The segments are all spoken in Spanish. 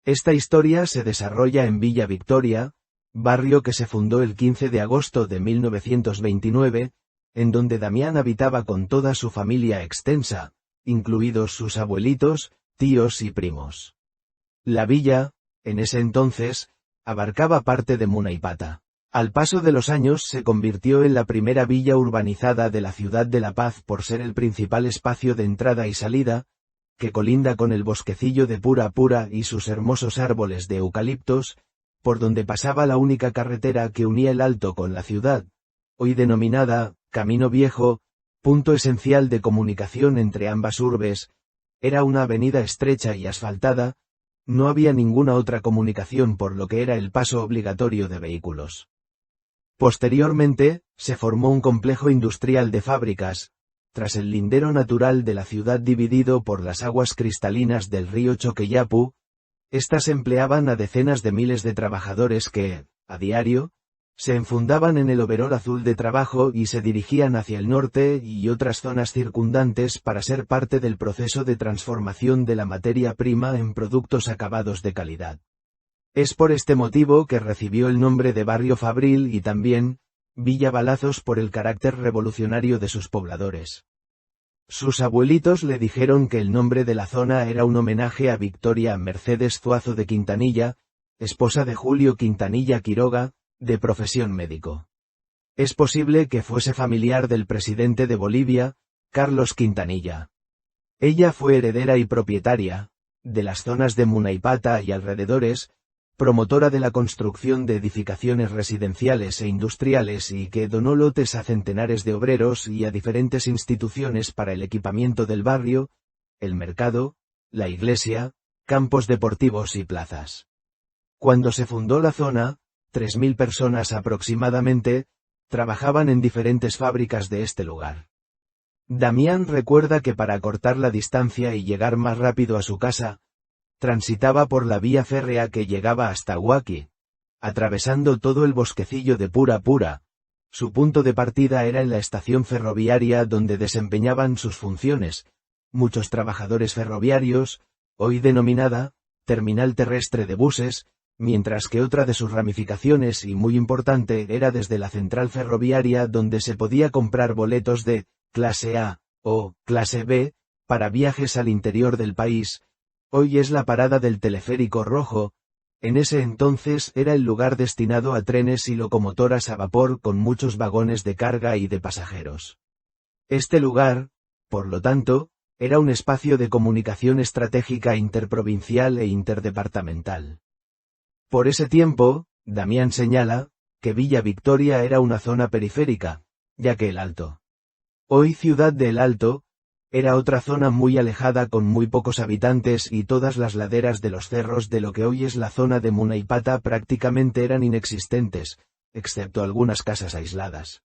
Esta historia se desarrolla en Villa Victoria, barrio que se fundó el 15 de agosto de 1929, en donde Damián habitaba con toda su familia extensa, incluidos sus abuelitos, tíos y primos. La villa, en ese entonces, abarcaba parte de Munaipata. Al paso de los años se convirtió en la primera villa urbanizada de la ciudad de La Paz por ser el principal espacio de entrada y salida, que colinda con el bosquecillo de Pura Pura y sus hermosos árboles de eucaliptos, por donde pasaba la única carretera que unía el Alto con la ciudad, hoy denominada Camino Viejo, punto esencial de comunicación entre ambas urbes. Era una avenida estrecha y asfaltada, no había ninguna otra comunicación por lo que era el paso obligatorio de vehículos. Posteriormente, se formó un complejo industrial de fábricas, tras el lindero natural de la ciudad dividido por las aguas cristalinas del río Choqueyapu. Estas empleaban a decenas de miles de trabajadores que, a diario, se enfundaban en el overol azul de trabajo y se dirigían hacia el norte y otras zonas circundantes para ser parte del proceso de transformación de la materia prima en productos acabados de calidad. Es por este motivo que recibió el nombre de Barrio Fabril y también Villa Balazos por el carácter revolucionario de sus pobladores. Sus abuelitos le dijeron que el nombre de la zona era un homenaje a Victoria Mercedes Zuazo de Quintanilla, esposa de Julio Quintanilla Quiroga, de profesión médico. Es posible que fuese familiar del presidente de Bolivia, Carlos Quintanilla. Ella fue heredera y propietaria de las zonas de Munaipata y alrededores, promotora de la construcción de edificaciones residenciales e industriales y que donó lotes a centenares de obreros y a diferentes instituciones para el equipamiento del barrio, el mercado, la iglesia, campos deportivos y plazas. Cuando se fundó la zona, 3.000 personas aproximadamente trabajaban en diferentes fábricas de este lugar. Damián recuerda que para acortar la distancia y llegar más rápido a su casa, transitaba por la vía férrea que llegaba hasta Huaki, atravesando todo el bosquecillo de Pura Pura. Su punto de partida era en la estación ferroviaria donde desempeñaban sus funciones muchos trabajadores ferroviarios, hoy denominada Terminal Terrestre de Buses, mientras que otra de sus ramificaciones y muy importante era desde la central ferroviaria donde se podía comprar boletos de clase A o clase B para viajes al interior del país. Hoy es la parada del teleférico rojo. En ese entonces era el lugar destinado a trenes y locomotoras a vapor con muchos vagones de carga y de pasajeros. Este lugar, por lo tanto, era un espacio de comunicación estratégica interprovincial e interdepartamental. Por ese tiempo, Damián señala, que Villa Victoria era una zona periférica, ya que El Alto, hoy ciudad de El Alto, era otra zona muy alejada con muy pocos habitantes y todas las laderas de los cerros de lo que hoy es la zona de Munaipata prácticamente eran inexistentes, excepto algunas casas aisladas.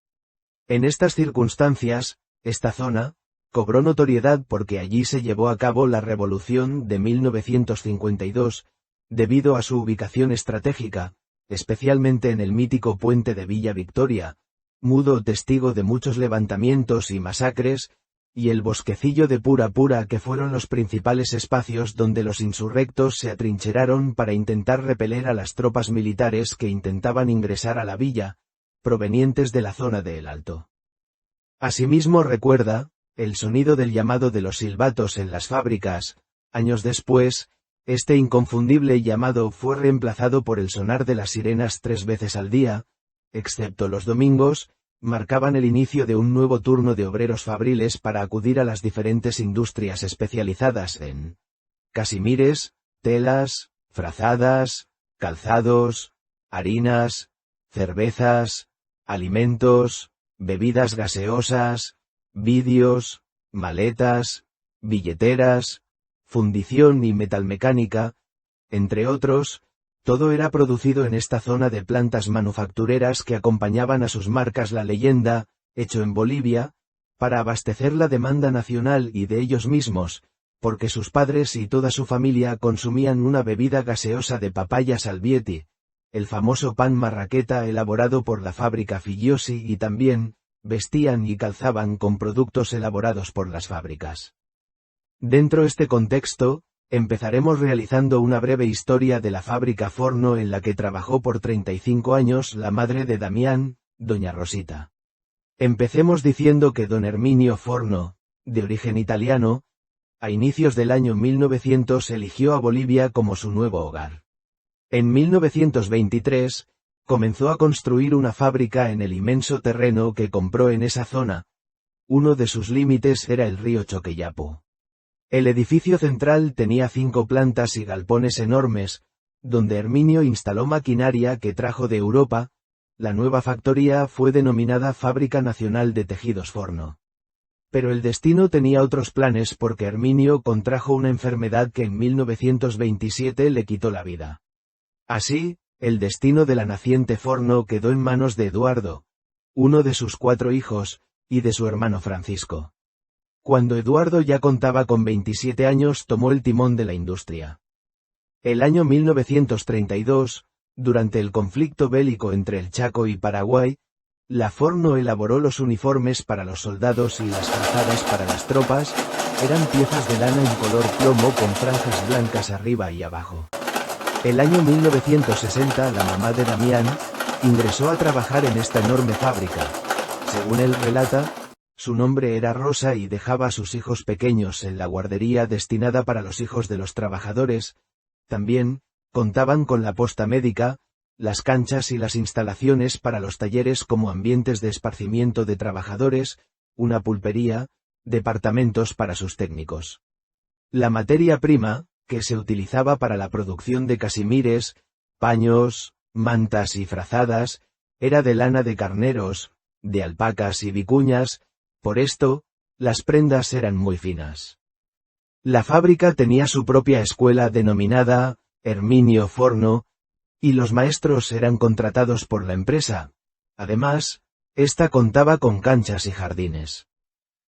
En estas circunstancias, esta zona cobró notoriedad porque allí se llevó a cabo la Revolución de 1952, debido a su ubicación estratégica, especialmente en el mítico puente de Villa Victoria, mudo testigo de muchos levantamientos y masacres, y el bosquecillo de Pura Pura que fueron los principales espacios donde los insurrectos se atrincheraron para intentar repeler a las tropas militares que intentaban ingresar a la villa, provenientes de la zona de El Alto. Asimismo recuerda, el sonido del llamado de los silbatos en las fábricas. Años después, este inconfundible llamado fue reemplazado por el sonar de las sirenas 3 veces al día, excepto los domingos, marcaban el inicio de un nuevo turno de obreros fabriles para acudir a las diferentes industrias especializadas en casimires, telas, frazadas, calzados, harinas, cervezas, alimentos, bebidas gaseosas, vidrios, maletas, billeteras, fundición y metalmecánica, entre otros. Todo era producido en esta zona de plantas manufactureras que acompañaban a sus marcas la leyenda, hecho en Bolivia, para abastecer la demanda nacional y de ellos mismos, porque sus padres y toda su familia consumían una bebida gaseosa de papaya salvieti, el famoso pan marraqueta elaborado por la fábrica Figliosi y también, vestían y calzaban con productos elaborados por las fábricas. Dentro de este contexto, Empezaremos realizando una breve historia de la fábrica Forno en la que trabajó por 35 años la madre de Damián, doña Rosita. Empecemos diciendo que don Herminio Forno, de origen italiano, a inicios del año 1900 eligió a Bolivia como su nuevo hogar. En 1923, comenzó a construir una fábrica en el inmenso terreno que compró en esa zona. Uno de sus límites era el río Choqueyapo. El edificio central tenía 5 plantas y galpones enormes, donde Herminio instaló maquinaria que trajo de Europa. La nueva factoría fue denominada Fábrica Nacional de Tejidos Forno. Pero el destino tenía otros planes porque Herminio contrajo una enfermedad que en 1927 le quitó la vida. Así, el destino de la naciente Forno quedó en manos de Eduardo, uno de sus 4 hijos, y de su hermano Francisco. Cuando Eduardo ya contaba con 27 años tomó el timón de la industria. El año 1932, durante el conflicto bélico entre el Chaco y Paraguay, la Forno elaboró los uniformes para los soldados y las calzadas para las tropas. Eran piezas de lana en color plomo con franjas blancas arriba y abajo. El año 1960 la mamá de Damián ingresó a trabajar en esta enorme fábrica. Según él relata, su nombre era Rosa y dejaba a sus hijos pequeños en la guardería destinada para los hijos de los trabajadores. También contaban con la posta médica, las canchas y las instalaciones para los talleres como ambientes de esparcimiento de trabajadores, una pulpería, departamentos para sus técnicos. La materia prima, que se utilizaba para la producción de casimires, paños, mantas y frazadas, era de lana de carneros, de alpacas y vicuñas. Por esto, las prendas eran muy finas. La fábrica tenía su propia escuela denominada Herminio Forno, y los maestros eran contratados por la empresa. Además, esta contaba con canchas y jardines.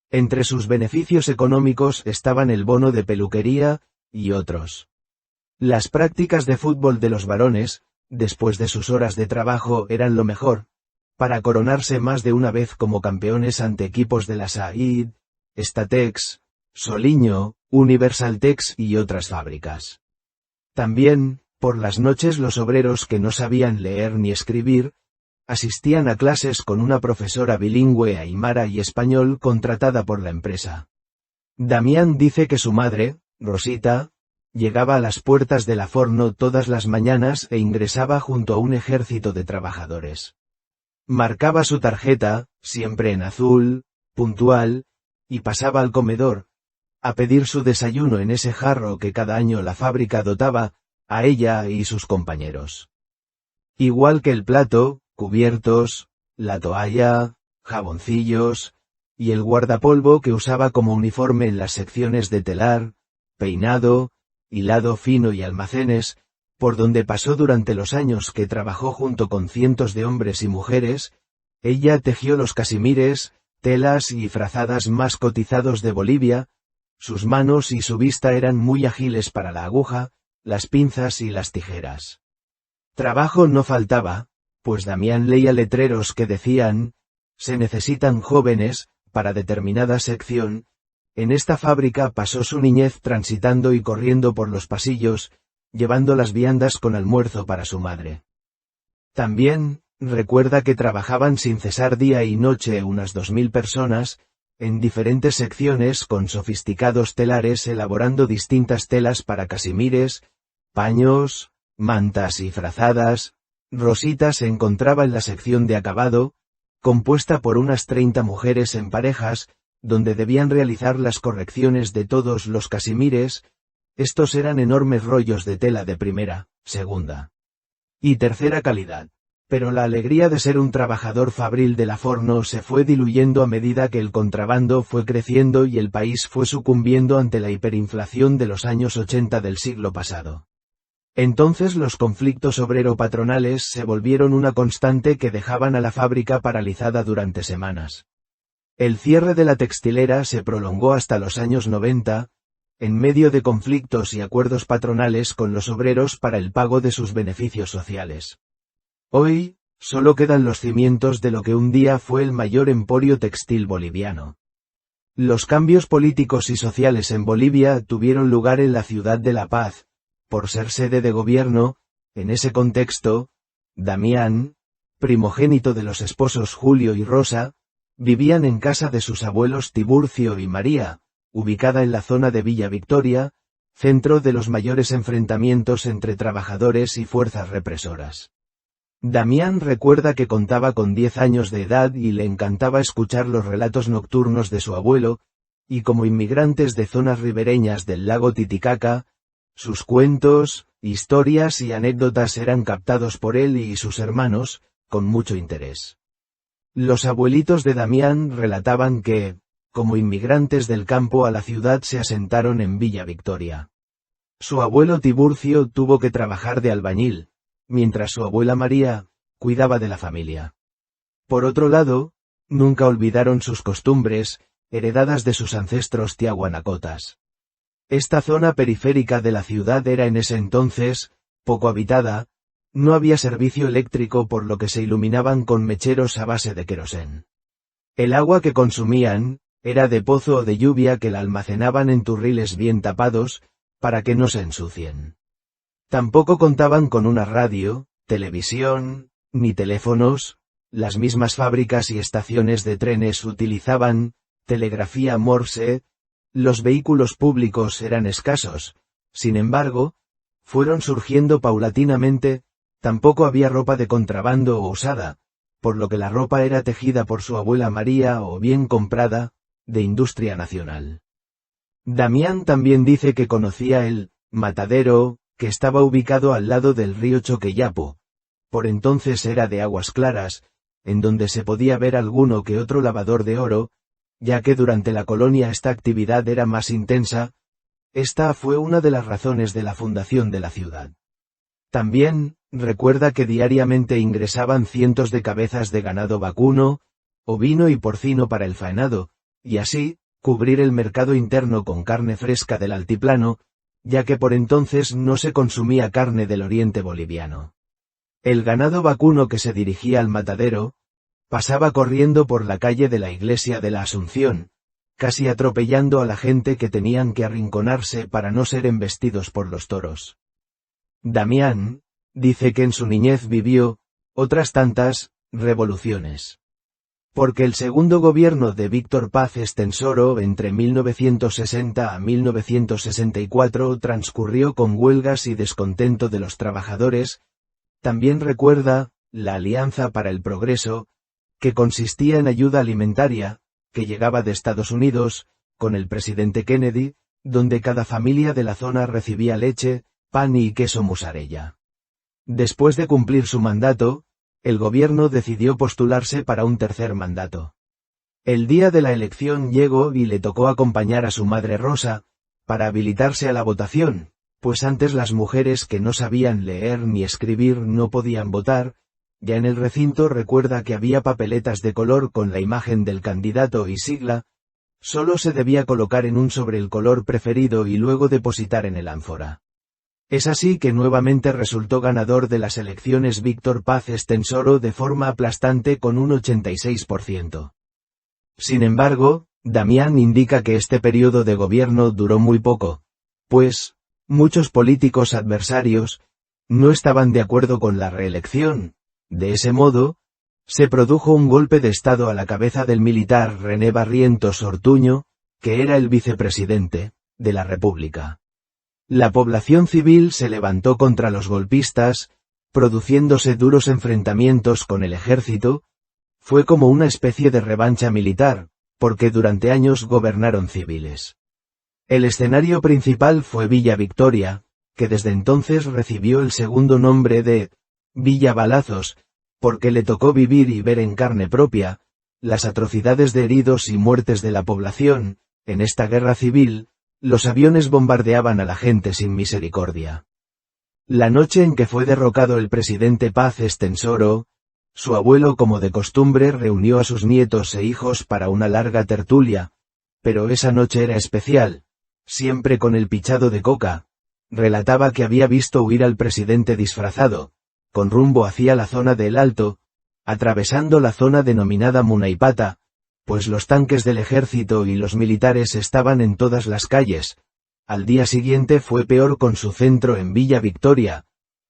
Entre sus beneficios económicos estaban el bono de peluquería, y otros. Las prácticas de fútbol de los varones, después de sus horas de trabajo, eran lo mejor, para coronarse más de una vez como campeones ante equipos de la SAID, Statex, Soliño, Universaltex y otras fábricas. También, por las noches los obreros que no sabían leer ni escribir, asistían a clases con una profesora bilingüe aimara y español contratada por la empresa. Damián dice que su madre, Rosita, llegaba a las puertas de la Forno todas las mañanas e ingresaba junto a un ejército de trabajadores. Marcaba su tarjeta, siempre en azul, puntual, y pasaba al comedor, a pedir su desayuno en ese jarro que cada año la fábrica dotaba, a ella y sus compañeros. Igual que el plato, cubiertos, la toalla, jaboncillos, y el guardapolvo que usaba como uniforme en las secciones de telar, peinado, hilado fino y almacenes, por donde pasó durante los años que trabajó junto con cientos de hombres y mujeres. Ella tejió los casimires, telas y frazadas más cotizados de Bolivia. Sus manos y su vista eran muy ágiles para la aguja, las pinzas y las tijeras. Trabajo no faltaba, pues Damián leía letreros que decían: se necesitan jóvenes, para determinada sección. En esta fábrica pasó su niñez transitando y corriendo por los pasillos, llevando las viandas con almuerzo para su madre. También, recuerda que trabajaban sin cesar día y noche unas 2000 personas, en diferentes secciones con sofisticados telares elaborando distintas telas para casimires, paños, mantas y frazadas. Rosita se encontraba en la sección de acabado, compuesta por unas 30 mujeres en parejas, donde debían realizar las correcciones de todos los casimires. Estos eran enormes rollos de tela de primera, segunda y tercera calidad. Pero la alegría de ser un trabajador fabril de la Forno se fue diluyendo a medida que el contrabando fue creciendo y el país fue sucumbiendo ante la hiperinflación de los años 80 del siglo pasado. Entonces los conflictos obrero-patronales se volvieron una constante que dejaban a la fábrica paralizada durante semanas. El cierre de la textilera se prolongó hasta los años 90, en medio de conflictos y acuerdos patronales con los obreros para el pago de sus beneficios sociales. Hoy, solo quedan los cimientos de lo que un día fue el mayor emporio textil boliviano. Los cambios políticos y sociales en Bolivia tuvieron lugar en la ciudad de La Paz, por ser sede de gobierno. En ese contexto, Damián, primogénito de los esposos Julio y Rosa, vivían en casa de sus abuelos Tiburcio y María, ubicada en la zona de Villa Victoria, centro de los mayores enfrentamientos entre trabajadores y fuerzas represoras. Damián recuerda que contaba con 10 años de edad y le encantaba escuchar los relatos nocturnos de su abuelo, y como inmigrantes de zonas ribereñas del lago Titicaca, sus cuentos, historias y anécdotas eran captados por él y sus hermanos, con mucho interés. Los abuelitos de Damián relataban que, como inmigrantes del campo a la ciudad se asentaron en Villa Victoria. Su abuelo Tiburcio tuvo que trabajar de albañil, mientras su abuela María cuidaba de la familia. Por otro lado, nunca olvidaron sus costumbres, heredadas de sus ancestros tiahuanacotas. Esta zona periférica de la ciudad era en ese entonces poco habitada, no había servicio eléctrico por lo que se iluminaban con mecheros a base de querosén. El agua que consumían era de pozo o de lluvia que la almacenaban en turriles bien tapados, para que no se ensucien. Tampoco contaban con una radio, televisión, ni teléfonos. Las mismas fábricas y estaciones de trenes utilizaban telegrafía Morse. Los vehículos públicos eran escasos, sin embargo, fueron surgiendo paulatinamente. Tampoco había ropa de contrabando o usada, por lo que la ropa era tejida por su abuela María o bien comprada, de industria nacional. Damián también dice que conocía el matadero, que estaba ubicado al lado del río Choqueyapo. Por entonces era de aguas claras, en donde se podía ver alguno que otro lavador de oro, ya que durante la colonia esta actividad era más intensa. Esta fue una de las razones de la fundación de la ciudad. También recuerda que diariamente ingresaban cientos de cabezas de ganado vacuno, ovino y porcino para el faenado, y así, cubrir el mercado interno con carne fresca del altiplano, ya que por entonces no se consumía carne del oriente boliviano. El ganado vacuno que se dirigía al matadero, pasaba corriendo por la calle de la iglesia de la Asunción, casi atropellando a la gente que tenían que arrinconarse para no ser embestidos por los toros. Damián dice que en su niñez vivió otras tantas revoluciones. Porque el segundo gobierno de Víctor Paz Estenssoro entre 1960 a 1964 transcurrió con huelgas y descontento de los trabajadores. También recuerda la Alianza para el Progreso, que consistía en ayuda alimentaria, que llegaba de Estados Unidos, con el presidente Kennedy, donde cada familia de la zona recibía leche, pan y queso mozzarella. Después de cumplir su mandato, el gobierno decidió postularse para un tercer mandato. El día de la elección llegó y le tocó acompañar a su madre Rosa, para habilitarse a la votación, pues antes las mujeres que no sabían leer ni escribir no podían votar. Ya en el recinto recuerda que había papeletas de color con la imagen del candidato y sigla. Solo se debía colocar en un sobre el color preferido y luego depositar en el ánfora. Es así que nuevamente resultó ganador de las elecciones Víctor Paz Estenssoro de forma aplastante con un 86%. Sin embargo, Damián indica que este periodo de gobierno duró muy poco, pues, muchos políticos adversarios no estaban de acuerdo con la reelección. De ese modo, se produjo un golpe de Estado a la cabeza del militar René Barrientos Ortuño, que era el vicepresidente de la República. La población civil se levantó contra los golpistas, produciéndose duros enfrentamientos con el ejército. Fue como una especie de revancha militar, porque durante años gobernaron civiles. El escenario principal fue Villa Victoria, que desde entonces recibió el segundo nombre de Villa Balazos, porque le tocó vivir y ver en carne propia las atrocidades de heridos y muertes de la población. En esta guerra civil, los aviones bombardeaban a la gente sin misericordia. La noche en que fue derrocado el presidente Paz Estenssoro, su abuelo como de costumbre reunió a sus nietos e hijos para una larga tertulia, pero esa noche era especial, siempre con el pichado de coca. Relataba que había visto huir al presidente disfrazado, con rumbo hacia la zona de El Alto, atravesando la zona denominada Munaipata, pues los tanques del ejército y los militares estaban en todas las calles. Al día siguiente fue peor con su centro en Villa Victoria.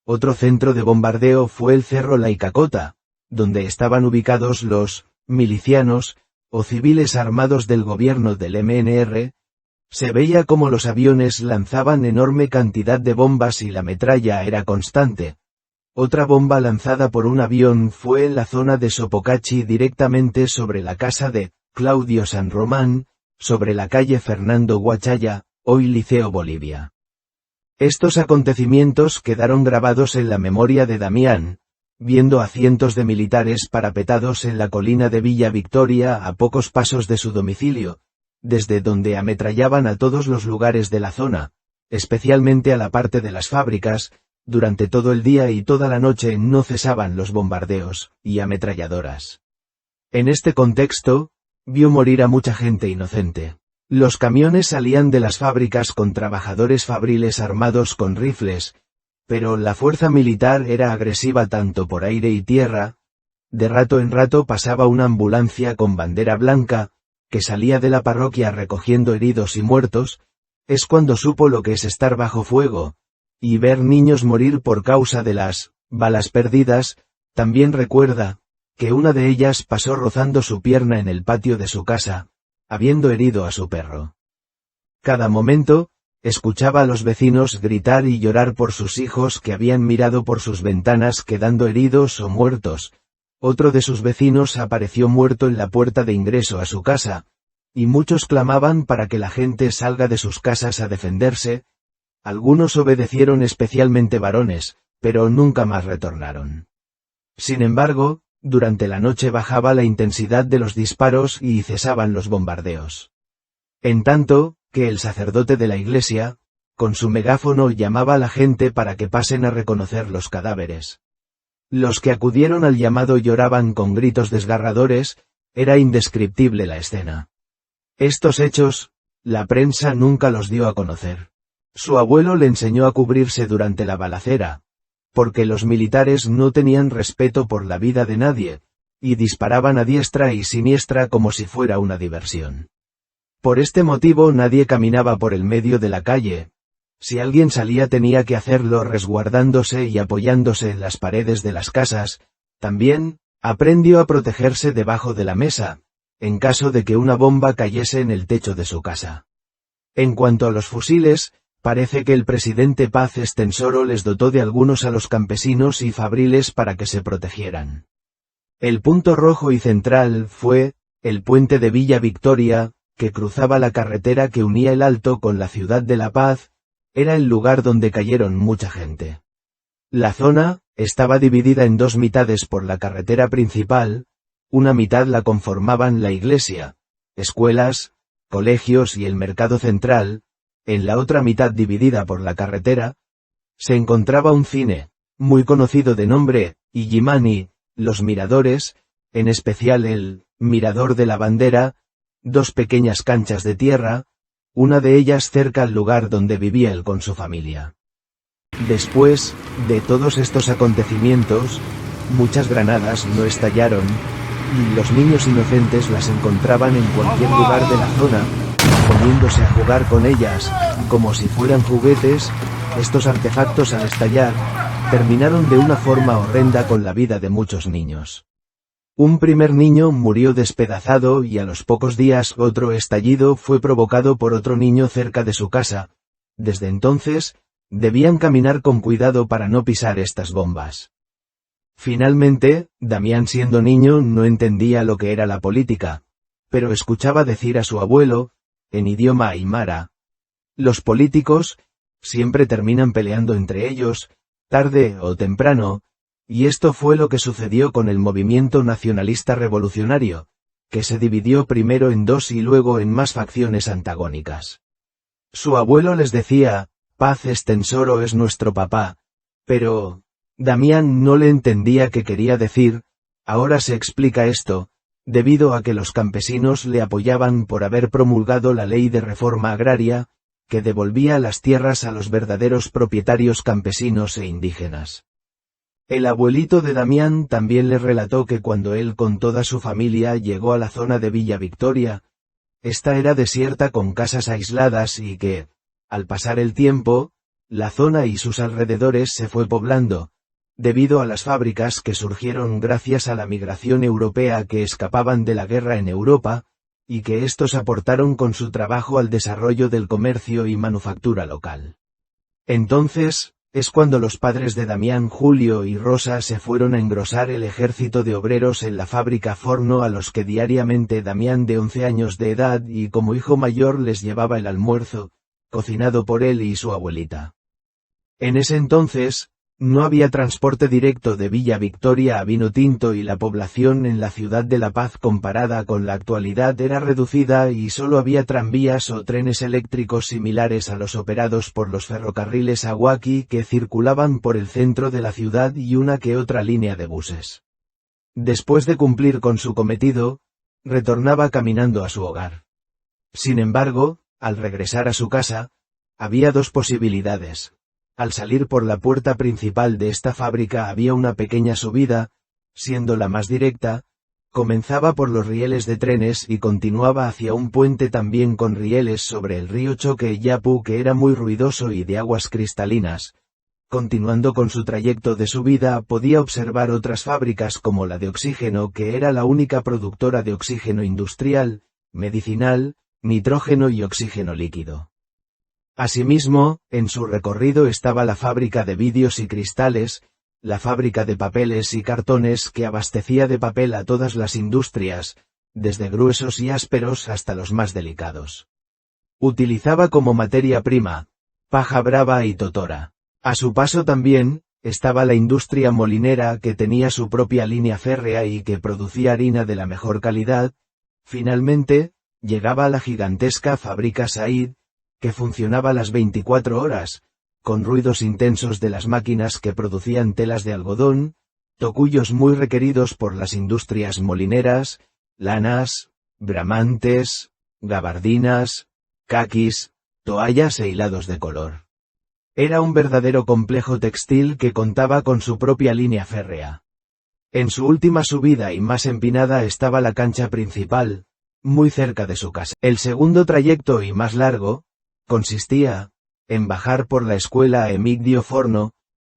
Otro centro de bombardeo fue el Cerro La Icacota, donde estaban ubicados los milicianos o civiles armados del gobierno del MNR. Se veía como los aviones lanzaban enorme cantidad de bombas y la metralla era constante. Otra bomba lanzada por un avión fue en la zona de Sopocachi directamente sobre la casa de Claudio San Román, sobre la calle Fernando Huachaya, hoy Liceo Bolivia. Estos acontecimientos quedaron grabados en la memoria de Damián, viendo a cientos de militares parapetados en la colina de Villa Victoria a pocos pasos de su domicilio, desde donde ametrallaban a todos los lugares de la zona, especialmente a la parte de las fábricas. Durante todo el día y toda la noche no cesaban los bombardeos y ametralladoras. En este contexto, vio morir a mucha gente inocente. Los camiones salían de las fábricas con trabajadores fabriles armados con rifles, pero la fuerza militar era agresiva tanto por aire y tierra. De rato en rato pasaba una ambulancia con bandera blanca, que salía de la parroquia recogiendo heridos y muertos. Es cuando supo lo que es estar bajo fuego, y ver niños morir por causa de las balas perdidas. También recuerda que una de ellas pasó rozando su pierna en el patio de su casa, habiendo herido a su perro. Cada momento, escuchaba a los vecinos gritar y llorar por sus hijos que habían mirado por sus ventanas quedando heridos o muertos. Otro de sus vecinos apareció muerto en la puerta de ingreso a su casa, y muchos clamaban para que la gente salga de sus casas a defenderse. Algunos obedecieron, especialmente varones, pero nunca más retornaron. Sin embargo, durante la noche bajaba la intensidad de los disparos y cesaban los bombardeos. En tanto, que el sacerdote de la iglesia, con su megáfono llamaba a la gente para que pasen a reconocer los cadáveres. Los que acudieron al llamado lloraban con gritos desgarradores. Era indescriptible la escena. Estos hechos, la prensa nunca los dio a conocer. Su abuelo le enseñó a cubrirse durante la balacera, porque los militares no tenían respeto por la vida de nadie, y disparaban a diestra y siniestra como si fuera una diversión. Por este motivo nadie caminaba por el medio de la calle. Si alguien salía tenía que hacerlo resguardándose y apoyándose en las paredes de las casas. También, aprendió a protegerse debajo de la mesa, en caso de que una bomba cayese en el techo de su casa. En cuanto a los fusiles, parece que el presidente Paz Estensoro les dotó de algunos a los campesinos y fabriles para que se protegieran. El punto rojo y central fue el puente de Villa Victoria, que cruzaba la carretera que unía el Alto con la ciudad de La Paz. Era el lugar donde cayeron mucha gente. La zona estaba dividida en dos mitades por la carretera principal. Una mitad la conformaban la iglesia, escuelas, colegios y el mercado central. En la otra mitad, dividida por la carretera, se encontraba un cine, muy conocido de nombre Illimani, los miradores, en especial el Mirador de la Bandera, dos pequeñas canchas de tierra, una de ellas cerca al lugar donde vivía él con su familia. Después de todos estos acontecimientos, muchas granadas no estallaron, y los niños inocentes las encontraban en cualquier lugar de la zona, poniéndose a jugar con ellas, como si fueran juguetes. Estos artefactos al estallar, terminaron de una forma horrenda con la vida de muchos niños. Un primer niño murió despedazado y a los pocos días otro estallido fue provocado por otro niño cerca de su casa. Desde entonces, debían caminar con cuidado para no pisar estas bombas. Finalmente, Damián, siendo niño, no entendía lo que era la política, pero escuchaba decir a su abuelo, en idioma aymara: los políticos siempre terminan peleando entre ellos, tarde o temprano, y esto fue lo que sucedió con el movimiento nacionalista revolucionario, que se dividió primero en dos y luego en más facciones antagónicas. Su abuelo les decía: Paz Estensoro es nuestro papá, pero Damián no le entendía qué quería decir. Ahora se explica esto, debido a que los campesinos le apoyaban por haber promulgado la ley de reforma agraria, que devolvía las tierras a los verdaderos propietarios campesinos e indígenas. El abuelito de Damián también le relató que cuando él con toda su familia llegó a la zona de Villa Victoria, esta era desierta con casas aisladas y que, al pasar el tiempo, la zona y sus alrededores se fue poblando, debido a las fábricas que surgieron gracias a la migración europea que escapaban de la guerra en Europa, y que estos aportaron con su trabajo al desarrollo del comercio y manufactura local. Entonces, es cuando los padres de Damián, Julio y Rosa se fueron a engrosar el ejército de obreros en la fábrica Forno a los que diariamente Damián de 11 años de edad y como hijo mayor les llevaba el almuerzo, cocinado por él y su abuelita. En ese entonces, no había transporte directo de Villa Victoria a Vinotinto y la población en la ciudad de La Paz comparada con la actualidad era reducida y solo había tranvías o trenes eléctricos similares a los operados por los ferrocarriles Aguaqui que circulaban por el centro de la ciudad y una que otra línea de buses. Después de cumplir con su cometido, retornaba caminando a su hogar. Sin embargo, al regresar a su casa, había dos posibilidades. Al salir por la puerta principal de esta fábrica había una pequeña subida, siendo la más directa, comenzaba por los rieles de trenes y continuaba hacia un puente también con rieles sobre el río Choqueyapu que era muy ruidoso y de aguas cristalinas. Continuando con su trayecto de subida podía observar otras fábricas como la de oxígeno que era la única productora de oxígeno industrial, medicinal, nitrógeno y oxígeno líquido. Asimismo, en su recorrido estaba la fábrica de vidrios y cristales, la fábrica de papeles y cartones que abastecía de papel a todas las industrias, desde gruesos y ásperos hasta los más delicados. Utilizaba como materia prima, paja brava y totora. A su paso también, estaba la industria molinera que tenía su propia línea férrea y que producía harina de la mejor calidad. Finalmente, llegaba la gigantesca fábrica Said, que funcionaba las 24 horas, con ruidos intensos de las máquinas que producían telas de algodón, tocuyos muy requeridos por las industrias molineras, lanas, bramantes, gabardinas, caquis, toallas e hilados de color. Era un verdadero complejo textil que contaba con su propia línea férrea. En su última subida y más empinada estaba la cancha principal, muy cerca de su casa. El segundo trayecto y más largo, consistía en bajar por la escuela Emigdio Forno,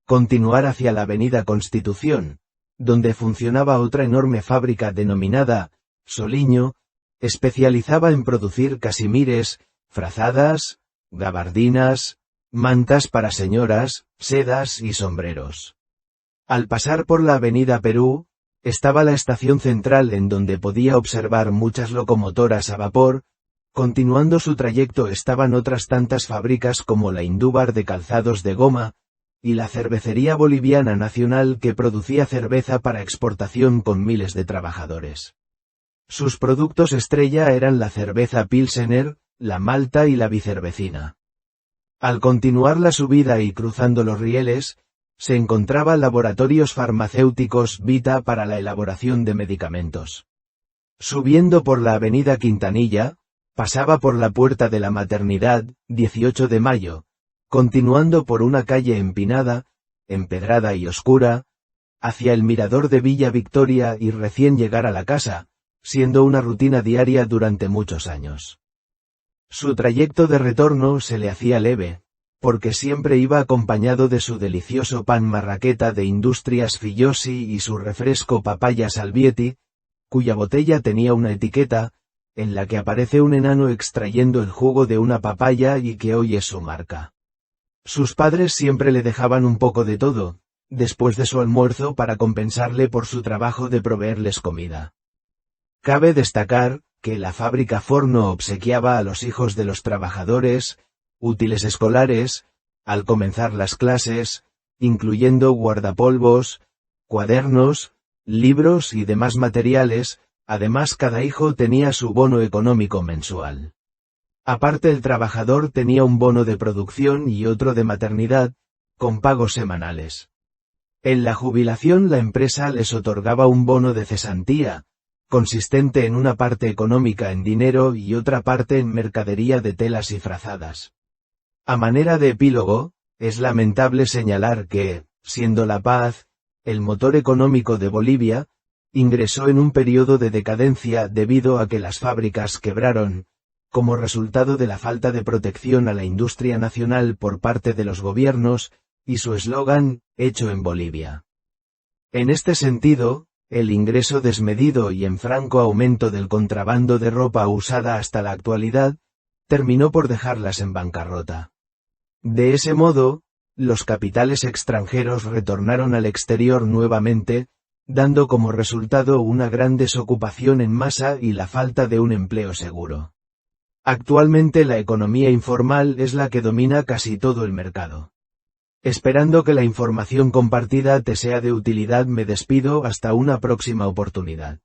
continuar hacia la avenida Constitución, donde funcionaba otra enorme fábrica denominada Soliño, especializaba en producir casimires, frazadas, gabardinas, mantas para señoras, sedas y sombreros. Al pasar por la avenida Perú, estaba la estación central en donde podía observar muchas locomotoras a vapor. Continuando su trayecto estaban otras tantas fábricas como la Indúbar de calzados de goma, y la Cervecería Boliviana Nacional que producía cerveza para exportación con miles de trabajadores. Sus productos estrella eran la cerveza Pilsener, la malta y la bicervecina. Al continuar la subida y cruzando los rieles, se encontraban laboratorios farmacéuticos Vita para la elaboración de medicamentos. Subiendo por la avenida Quintanilla, pasaba por la Puerta de la Maternidad, 18 de Mayo, continuando por una calle empinada, empedrada y oscura, hacia el mirador de Villa Victoria y recién llegar a la casa, siendo una rutina diaria durante muchos años. Su trayecto de retorno se le hacía leve, porque siempre iba acompañado de su delicioso pan marraqueta de Industrias Figliosi y su refresco Papaya Salvieti, cuya botella tenía una etiqueta, en la que aparece un enano extrayendo el jugo de una papaya y que hoy es su marca. Sus padres siempre le dejaban un poco de todo, después de su almuerzo para compensarle por su trabajo de proveerles comida. Cabe destacar, que la fábrica Forno obsequiaba a los hijos de los trabajadores, útiles escolares, al comenzar las clases, incluyendo guardapolvos, cuadernos, libros y demás materiales. Además cada hijo tenía su bono económico mensual. Aparte el trabajador tenía un bono de producción y otro de maternidad, con pagos semanales. En la jubilación la empresa les otorgaba un bono de cesantía, consistente en una parte económica en dinero y otra parte en mercadería de telas y frazadas. A manera de epílogo, es lamentable señalar que, siendo La Paz, el motor económico de Bolivia, ingresó en un periodo de decadencia debido a que las fábricas quebraron, como resultado de la falta de protección a la industria nacional por parte de los gobiernos, y su eslogan, "Hecho en Bolivia". En este sentido, el ingreso desmedido y en franco aumento del contrabando de ropa usada hasta la actualidad, terminó por dejarlas en bancarrota. De ese modo, los capitales extranjeros retornaron al exterior nuevamente, dando como resultado una gran desocupación en masa y la falta de un empleo seguro. Actualmente la economía informal es la que domina casi todo el mercado. Esperando que la información compartida te sea de utilidad, me despido hasta una próxima oportunidad.